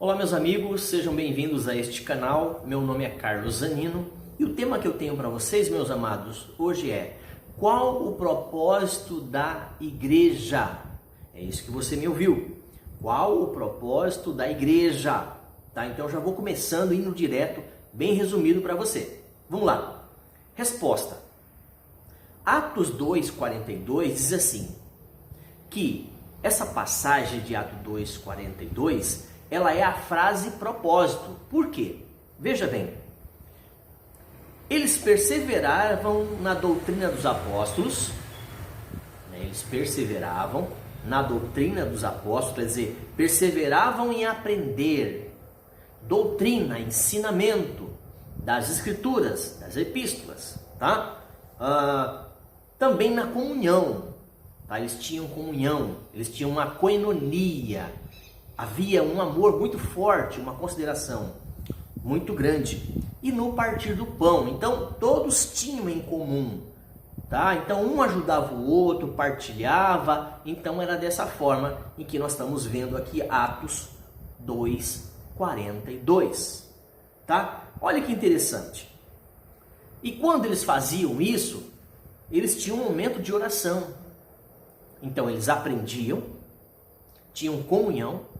Olá meus amigos, sejam bem-vindos a este canal. Meu nome é Carlos Zanino e o tema que eu tenho para vocês, meus amados, hoje é: qual o propósito da igreja? É isso que você me ouviu. Qual o propósito da igreja? Tá? Então já vou começando, indo direto, bem resumido para você. Vamos lá. Resposta. Atos 2:42 diz assim, que essa passagem de Atos 2:42, ela é a frase propósito. Por quê? Veja bem, eles perseveravam na doutrina dos apóstolos, eles perseveravam na doutrina dos apóstolos, quer dizer, perseveravam em aprender doutrina, ensinamento das escrituras, das epístolas, tá? Também na comunhão, tá? Eles tinham comunhão, eles tinham uma koinonia, havia um amor muito forte, uma consideração muito grande. E no partir do pão, então todos tinham em comum, tá? Então um ajudava o outro, partilhava, então era dessa forma em que nós estamos vendo aqui Atos 2:42, tá? Olha que interessante. E quando eles faziam isso, eles tinham um momento de oração. Então eles aprendiam, tinham comunhão,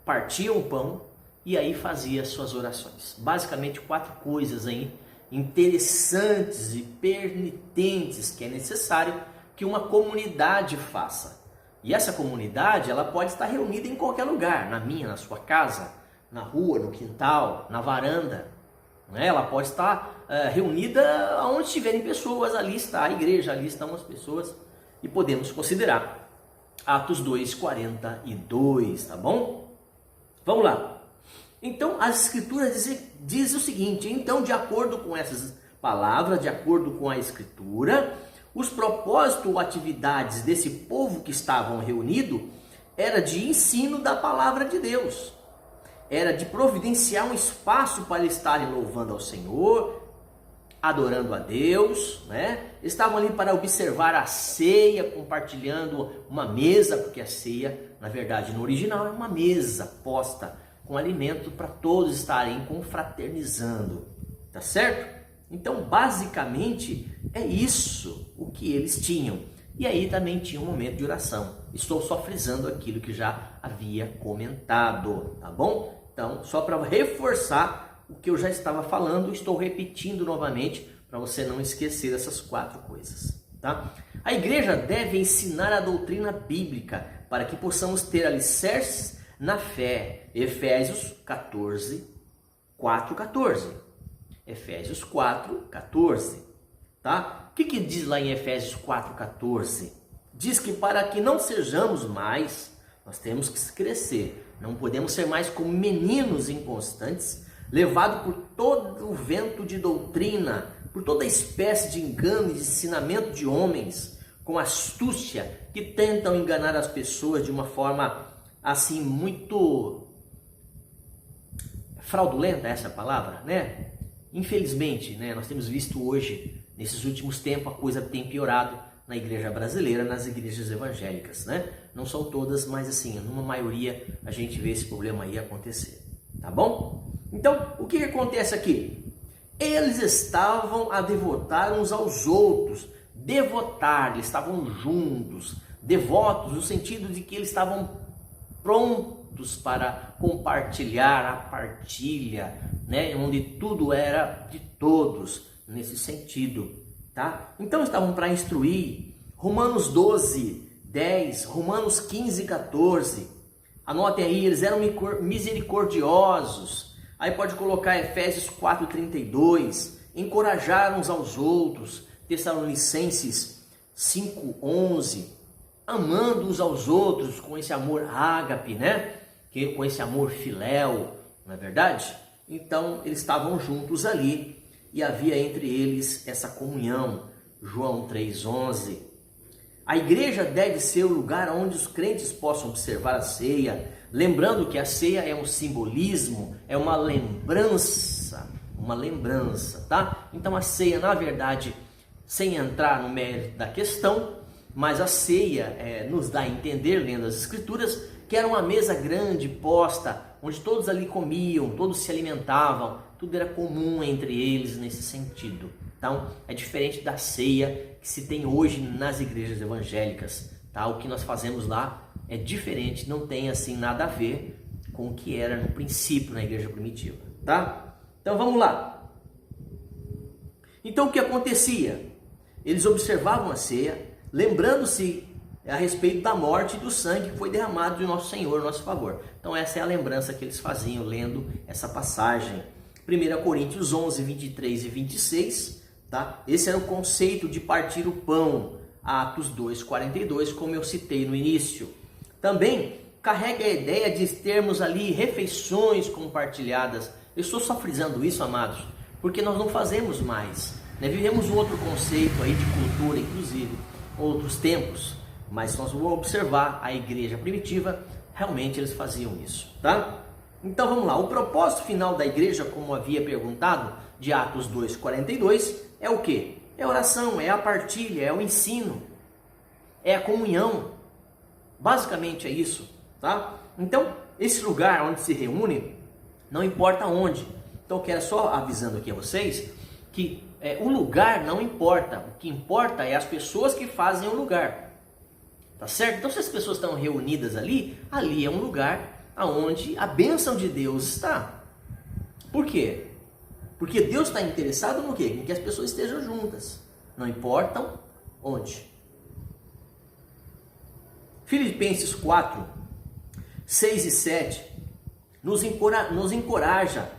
partiam o pão e aí faziam as suas orações. Basicamente 4 coisas aí interessantes e pertinentes que é necessário que uma comunidade faça. E essa comunidade, ela pode estar reunida em qualquer lugar, na minha, na sua casa, na rua, no quintal, na varanda. Ela pode estar reunida onde estiverem pessoas, ali está a igreja, ali estão as pessoas, e podemos considerar Atos 2:42, tá bom? Vamos lá. Então, as escrituras dizem o seguinte, então, de acordo com essas palavras, de acordo com a escritura, os propósitos ou atividades desse povo que estavam reunido era de ensino da palavra de Deus. Era de providenciar um espaço para estarem louvando ao Senhor, adorando a Deus, né? Estavam ali para observar a ceia, compartilhando uma mesa, porque a ceia, na verdade, no original é uma mesa posta com alimento para todos estarem confraternizando, tá certo? Então, basicamente, é isso o que eles tinham. E aí também tinha um momento de oração. Estou só frisando aquilo que já havia comentado, tá bom? Então, só para reforçar o que eu já estava falando, estou repetindo novamente para você não esquecer essas 4 coisas, tá? A igreja deve ensinar a doutrina bíblica para que possamos ter alicerces na fé. Efésios 4:14. Efésios 4:14, tá? O que diz lá em Efésios 4:14? Diz que para que não sejamos mais, nós temos que crescer. Não podemos ser mais como meninos inconstantes, levados por todo o vento de doutrina, por toda espécie de engano e de ensinamento de homens, com astúcia, que tentam enganar as pessoas de uma forma assim muito fraudulenta, essa palavra, né? Infelizmente, né, nós temos visto hoje, nesses últimos tempos, a coisa tem piorado na igreja brasileira, nas igrejas evangélicas, né? Não são todas, mas assim, numa maioria a gente vê esse problema aí acontecer, tá bom? Então, o que acontece aqui? Eles estavam a devotar uns aos outros, devotar, eles estavam juntos, devotos, no sentido de que eles estavam prontos para compartilhar a partilha, né? Onde tudo era de todos, nesse sentido, tá? Então estavam para instruir. Romanos 12:10, Romanos 15:14, anotem aí, eles eram misericordiosos. Aí pode colocar Efésios 4:32, encorajaram uns aos outros. Tessalonicenses 5:11, amando uns aos outros com esse amor ágape, né? Com esse amor filéu, não é verdade? Então eles estavam juntos ali e havia entre eles essa comunhão. João 3:11. A igreja deve ser o lugar onde os crentes possam observar a ceia, lembrando que a ceia é um simbolismo, é uma lembrança, tá? Então a ceia, na verdade, sem entrar no mérito da questão, mas a ceia nos dá a entender, lendo as escrituras, que era uma mesa grande posta, onde todos ali comiam, todos se alimentavam, tudo era comum entre eles nesse sentido. Então, é diferente da ceia que se tem hoje nas igrejas evangélicas, tá? O que nós fazemos lá é diferente, não tem assim nada a ver com o que era no princípio na igreja primitiva, tá? Então vamos lá. Então o que acontecia? Eles observavam a ceia, lembrando-se a respeito da morte e do sangue que foi derramado de nosso Senhor a nosso favor. Então essa é a lembrança que eles faziam lendo essa passagem. 1 Coríntios 11, 23 e 26, tá? Esse era o conceito de partir o pão, Atos 2, 42, como eu citei no início. Também carrega a ideia de termos ali refeições compartilhadas. Eu estou só frisando isso, amados, porque nós não fazemos mais, né? Vivemos um outro conceito aí de cultura, inclusive, outros tempos, mas nós vamos observar a igreja primitiva, realmente eles faziam isso, tá? Então vamos lá, o propósito final da igreja, como havia perguntado, de Atos 2, 42, é o quê? É a oração, é a partilha, é o ensino, é a comunhão, basicamente é isso, tá? Então, esse lugar onde se reúne, não importa onde. Então, eu quero só avisando aqui a vocês que o lugar não importa. O que importa é as pessoas que fazem o lugar. Tá certo? Então, se as pessoas estão reunidas ali, ali é um lugar onde a bênção de Deus está. Por quê? Porque Deus está interessado no quê? Em que as pessoas estejam juntas. Não importam onde. Filipenses 4, 6 e 7 nos encoraja.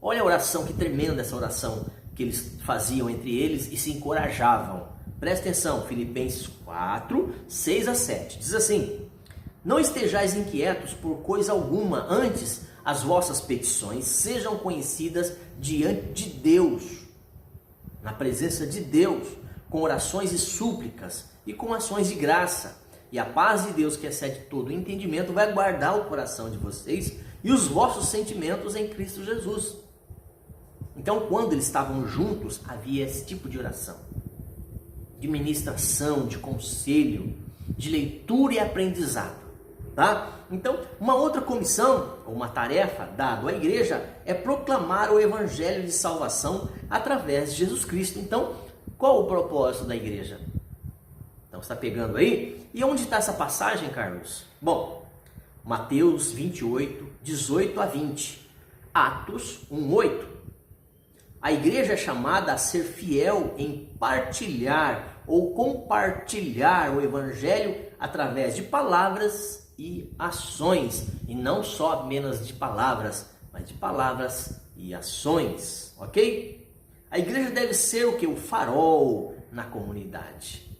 Olha a oração, que tremenda essa oração que eles faziam entre eles e se encorajavam. Presta atenção, Filipenses 4, 6 a 7. Diz assim: não estejais inquietos por coisa alguma, antes as vossas petições sejam conhecidas diante de Deus, na presença de Deus, com orações e súplicas e com ações de graça. E a paz de Deus, que excede todo o entendimento, vai guardar o coração de vocês e os vossos sentimentos em Cristo Jesus. Então, quando eles estavam juntos, havia esse tipo de oração, de ministração, de conselho, de leitura e aprendizado, tá? Então, uma outra comissão, ou uma tarefa dada à igreja, é proclamar o evangelho de salvação através de Jesus Cristo. Então, qual o propósito da igreja? Então, você está pegando aí? E onde está essa passagem, Carlos? Bom, Mateus 28, 18 a 20. Atos 1, 8. A igreja é chamada a ser fiel em partilhar ou compartilhar o evangelho através de palavras e ações. E não só apenas de palavras, mas de palavras e ações. Ok? A igreja deve ser o que? O farol na comunidade,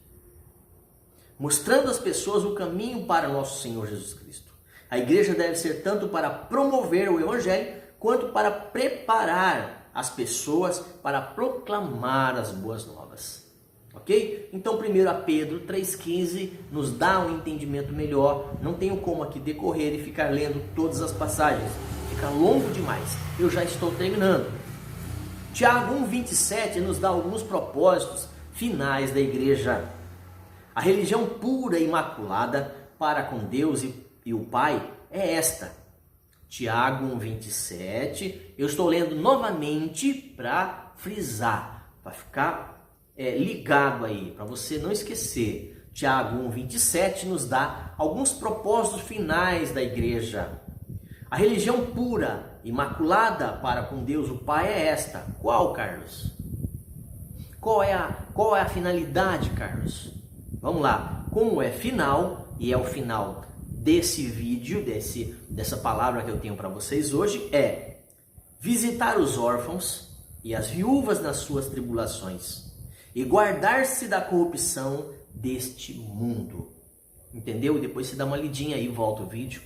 mostrando às pessoas o caminho para nosso Senhor Jesus Cristo. A igreja deve ser tanto para promover o evangelho, quanto para preparar as pessoas para proclamar as boas novas. Ok? Então, 1 Pedro 3,15 nos dá um entendimento melhor. Não tenho como aqui decorrer e ficar lendo todas as passagens. Fica longo demais. Eu já estou terminando. Tiago 1,27 nos dá alguns propósitos finais da igreja. A religião pura e imaculada para com Deus e o Pai é esta. Tiago 1,27. Eu estou lendo novamente para frisar, para ficar ligado aí, para você não esquecer. Tiago 1,27 nos dá alguns propósitos finais da igreja. A religião pura, imaculada para com Deus o Pai é esta. Qual, Carlos? Qual é a finalidade, Carlos? Vamos lá, como é final, e é o final desse vídeo, dessa palavra que eu tenho para vocês hoje, é visitar os órfãos e as viúvas nas suas tribulações e guardar-se da corrupção deste mundo. Entendeu? E depois você dá uma lidinha aí, volta o vídeo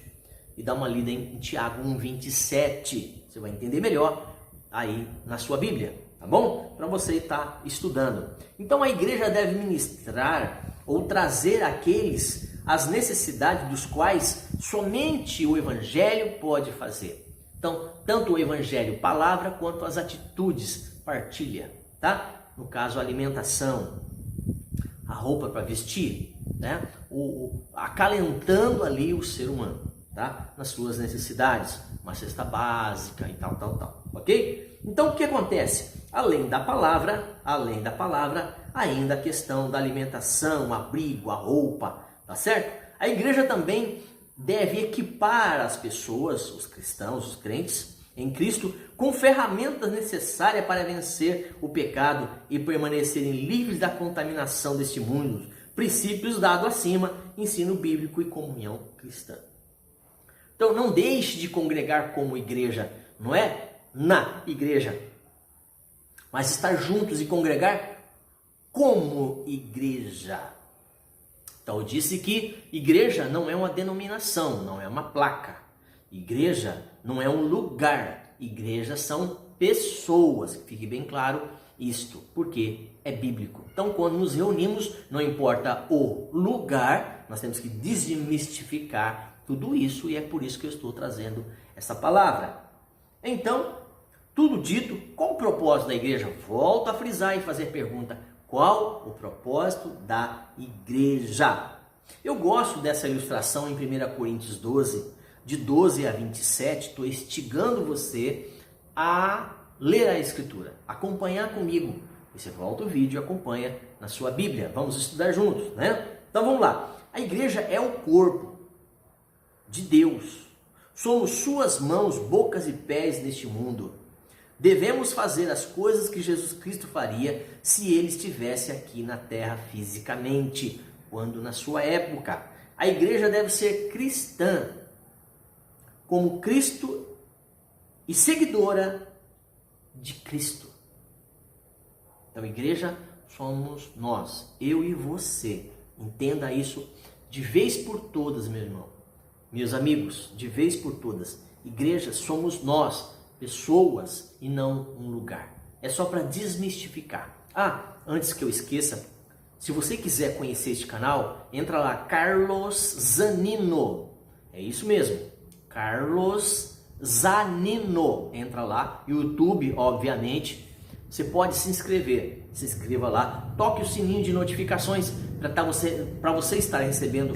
e dá uma lida em Tiago 1,27. Você vai entender melhor aí na sua Bíblia, tá bom? Para você estar estudando. Então a igreja deve ministrar ou trazer àqueles as necessidades dos quais somente o evangelho pode fazer. Então, tanto o evangelho palavra quanto as atitudes partilha, tá? No caso, a alimentação, roupa para vestir, né? Acalentando ali o ser humano, tá? Nas suas necessidades, uma cesta básica e tal, ok? Então o que acontece? Além da palavra, ainda a questão da alimentação, abrigo, a roupa, tá certo? A igreja também deve equipar as pessoas, os cristãos, os crentes em Cristo, com ferramentas necessárias para vencer o pecado e permanecerem livres da contaminação deste mundo. Princípios dados acima, ensino bíblico e comunhão cristã. Então não deixe de congregar como igreja, não é na igreja, mas estar juntos e congregar como igreja. Então eu disse que igreja não é uma denominação, não é uma placa. Igreja não é um lugar. Igreja são pessoas. Fique bem claro isto, porque é bíblico. Então quando nos reunimos, não importa o lugar, nós temos que desmistificar tudo isso e é por isso que eu estou trazendo essa palavra. Então, tudo dito, qual o propósito da igreja? Volto a frisar e fazer pergunta. Qual o propósito da igreja? Eu gosto dessa ilustração em 1 Coríntios 12, de 12 a 27. Estou instigando você a ler a Escritura, acompanhar comigo. Você volta o vídeo e acompanha na sua Bíblia. Vamos estudar juntos, né? Então vamos lá. A igreja é o corpo de Deus. Somos suas mãos, bocas e pés neste mundo. Devemos fazer as coisas que Jesus Cristo faria se ele estivesse aqui na terra fisicamente, quando na sua época. A igreja deve ser cristã, como Cristo e seguidora de Cristo. Então, igreja somos nós, eu e você. Entenda isso de vez por todas, meu irmão. Meus amigos, de vez por todas. Igreja somos nós, pessoas e não um lugar. É só para desmistificar. Antes que eu esqueça, se você quiser conhecer este canal, entra lá, Carlos Zanino. É isso mesmo, Carlos Zanino. Entra lá, YouTube, obviamente. Você pode se inscrever. Se inscreva lá, toque o sininho de notificações para você estar recebendo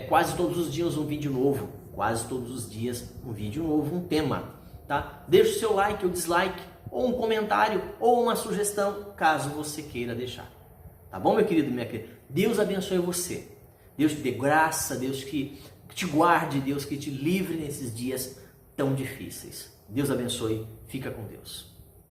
quase todos os dias um vídeo novo. Quase todos os dias um vídeo novo, um tema. Tá? Deixe o seu like ou dislike, ou um comentário, ou uma sugestão, caso você queira deixar. Tá bom, meu querido, minha querida? Deus abençoe você. Deus te dê graça, Deus que te guarde, Deus que te livre nesses dias tão difíceis. Deus abençoe. Fica com Deus.